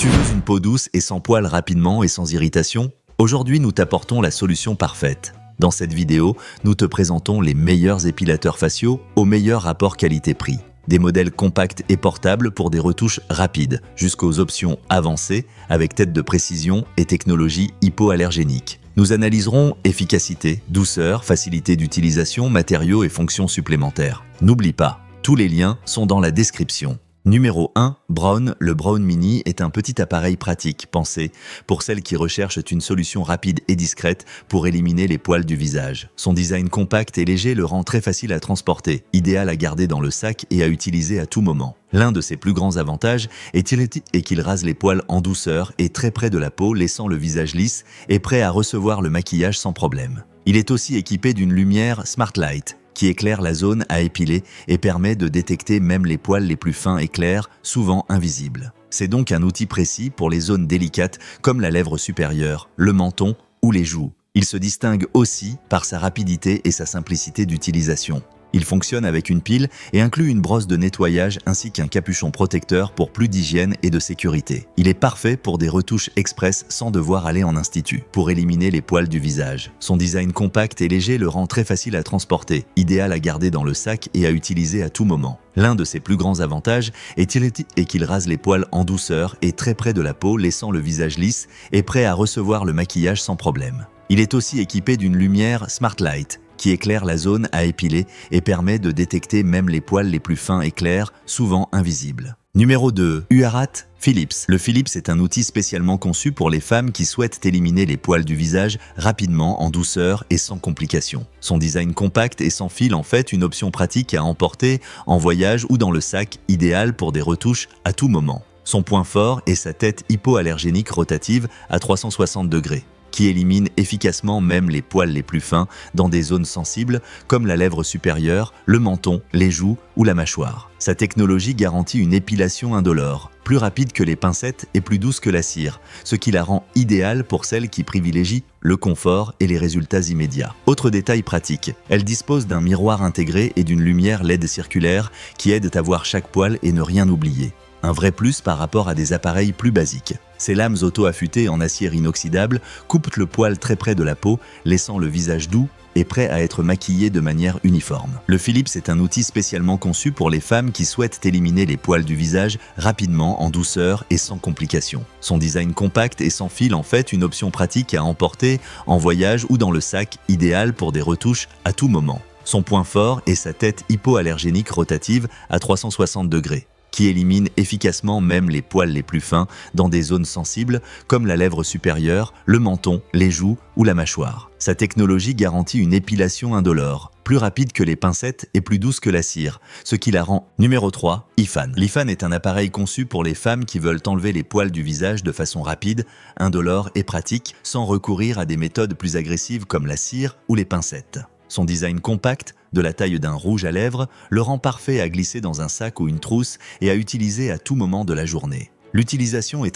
Tu veux une peau douce et sans poils rapidement et sans irritation? Aujourd'hui, nous t'apportons la solution parfaite. Dans cette vidéo, nous te présentons les meilleurs épilateurs faciaux au meilleur rapport qualité-prix. Des modèles compacts et portables pour des retouches rapides, jusqu'aux options avancées avec tête de précision et technologie hypoallergénique. Nous analyserons efficacité, douceur, facilité d'utilisation, matériaux et fonctions supplémentaires. N'oublie pas, tous les liens sont dans la description. Numéro 1, Brown. Le Brown Mini est un petit appareil pratique, pensé pour celles qui recherchent une solution rapide et discrète pour éliminer les poils du visage. Son design compact et léger le rend très facile à transporter, idéal à garder dans le sac et à utiliser à tout moment. L'un de ses plus grands avantages est qu'il rase les poils en douceur et très près de la peau, laissant le visage lisse et prêt à recevoir le maquillage sans problème. Il est aussi équipé d'une lumière Smart Light, qui éclaire la zone à épiler et permet de détecter même les poils les plus fins et clairs, souvent invisibles. C'est donc un outil précis pour les zones délicates comme la lèvre supérieure, le menton ou les joues. Il se distingue aussi par sa rapidité et sa simplicité d'utilisation. Il fonctionne avec une pile et inclut une brosse de nettoyage ainsi qu'un capuchon protecteur pour plus d'hygiène et de sécurité. Il est parfait pour des retouches express sans devoir aller en institut, pour éliminer les poils du visage. Son design compact et léger le rend très facile à transporter, idéal à garder dans le sac et à utiliser à tout moment. L'un de ses plus grands avantages est qu'il rase les poils en douceur et très près de la peau, laissant le visage lisse et prêt à recevoir le maquillage sans problème. Il est aussi équipé d'une lumière Smart Light, qui éclaire la zone à épiler et permet de détecter même les poils les plus fins et clairs, souvent invisibles. Numéro 2. Uarat Philips. Le Philips est un outil spécialement conçu pour les femmes qui souhaitent éliminer les poils du visage rapidement, en douceur et sans complications. Son design compact et sans fil en fait une option pratique à emporter en voyage ou dans le sac, idéal pour des retouches à tout moment. Son point fort est sa tête hypoallergénique rotative à 360 degrés. Qui élimine efficacement même les poils les plus fins dans des zones sensibles comme la lèvre supérieure, le menton, les joues ou la mâchoire. Sa technologie garantit une épilation indolore, plus rapide que les pincettes et plus douce que la cire, ce qui la rend idéale pour celles qui privilégient le confort et les résultats immédiats. Autre détail pratique, elle dispose d'un miroir intégré et d'une lumière LED circulaire qui aide à voir chaque poil et ne rien oublier. Un vrai plus par rapport à des appareils plus basiques. Ces lames auto-affûtées en acier inoxydable coupent le poil très près de la peau, laissant le visage doux et prêt à être maquillé de manière uniforme. Le Philips est un outil spécialement conçu pour les femmes qui souhaitent éliminer les poils du visage rapidement, en douceur et sans complications. Son design compact et sans fil en fait une option pratique à emporter en voyage ou dans le sac, idéal pour des retouches à tout moment. Son point fort est sa tête hypoallergénique rotative à 360 degrés. Qui élimine efficacement même les poils les plus fins dans des zones sensibles comme la lèvre supérieure, le menton, les joues ou la mâchoire. Sa technologie garantit une épilation indolore, plus rapide que les pincettes et plus douce que la cire, ce qui la rend. Numéro 3, iFan. l'iFan est un appareil conçu pour les femmes qui veulent enlever les poils du visage de façon rapide, indolore et pratique, sans recourir à des méthodes plus agressives comme la cire ou les pincettes. Son design compact, de la taille d'un rouge à lèvres, le rend parfait à glisser dans un sac ou une trousse et à utiliser à tout moment de la journée. L'utilisation est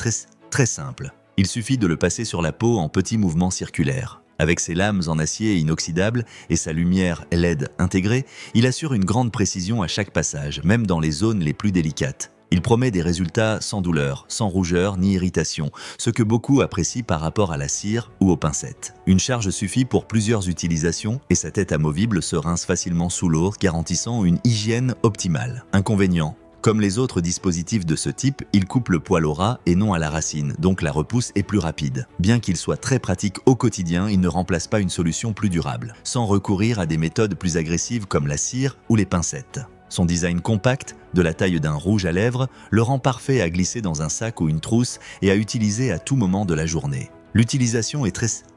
très simple. Il suffit de le passer sur la peau en petits mouvements circulaires. Avec ses lames en acier inoxydable et sa lumière LED intégrée, il assure une grande précision à chaque passage, même dans les zones les plus délicates. Il promet des résultats sans douleur, sans rougeur ni irritation, ce que beaucoup apprécient par rapport à la cire ou aux pincettes. Une charge suffit pour plusieurs utilisations et sa tête amovible se rince facilement sous l'eau, garantissant une hygiène optimale. Inconvénient. Comme les autres dispositifs de ce type, il coupe le poil au ras et non à la racine, donc la repousse est plus rapide. Bien qu'il soit très pratique au quotidien, il ne remplace pas une solution plus durable, sans recourir à des méthodes plus agressives comme la cire ou les pincettes. Son design compact, de la taille d'un rouge à lèvres, le rend parfait à glisser dans un sac ou une trousse et à utiliser à tout moment de la journée. L'utilisation est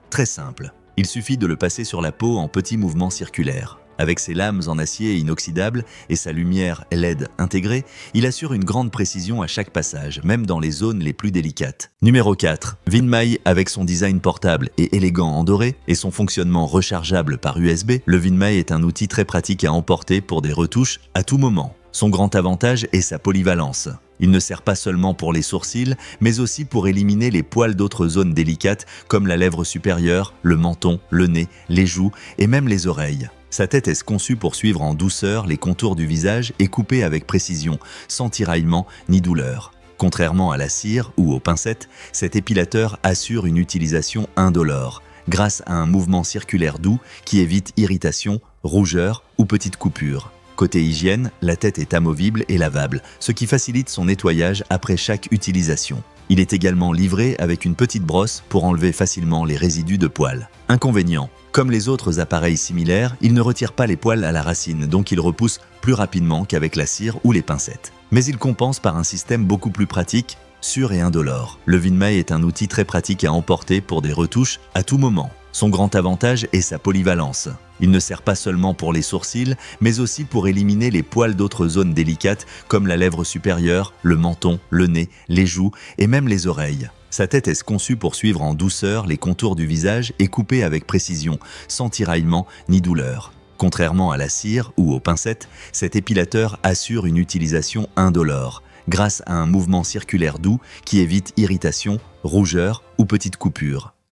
très simple. Il suffit de le passer sur la peau en petits mouvements circulaires. Avec ses lames en acier inoxydable et sa lumière LED intégrée, il assure une grande précision à chaque passage, même dans les zones les plus délicates. Numéro 4. Winmai. Avec son design portable et élégant en doré et son fonctionnement rechargeable par USB, le Winmai est un outil très pratique à emporter pour des retouches à tout moment. Son grand avantage est sa polyvalence. Il ne sert pas seulement pour les sourcils, mais aussi pour éliminer les poils d'autres zones délicates comme la lèvre supérieure, le menton, le nez, les joues et même les oreilles. Sa tête est conçue pour suivre en douceur les contours du visage et couper avec précision, sans tiraillement ni douleur. Contrairement à la cire ou aux pincettes, cet épilateur assure une utilisation indolore, grâce à un mouvement circulaire doux qui évite irritation, rougeur ou petites coupures. Côté hygiène, la tête est amovible et lavable, ce qui facilite son nettoyage après chaque utilisation. Il est également livré avec une petite brosse pour enlever facilement les résidus de poils. Inconvénient: comme les autres appareils similaires, il ne retire pas les poils à la racine, donc il repousse plus rapidement qu'avec la cire ou les pincettes. Mais il compense par un système beaucoup plus pratique, sûr et indolore. Le Winmay est un outil très pratique à emporter pour des retouches à tout moment. Son grand avantage est sa polyvalence. Il ne sert pas seulement pour les sourcils, mais aussi pour éliminer les poils d'autres zones délicates comme la lèvre supérieure, le menton, le nez, les joues et même les oreilles. Sa tête est conçue pour suivre en douceur les contours du visage et couper avec précision, sans tiraillement ni douleur. Contrairement à la cire ou aux pincettes, cet épilateur assure une utilisation indolore, grâce à un mouvement circulaire doux qui évite irritation, rougeur ou petites coupures.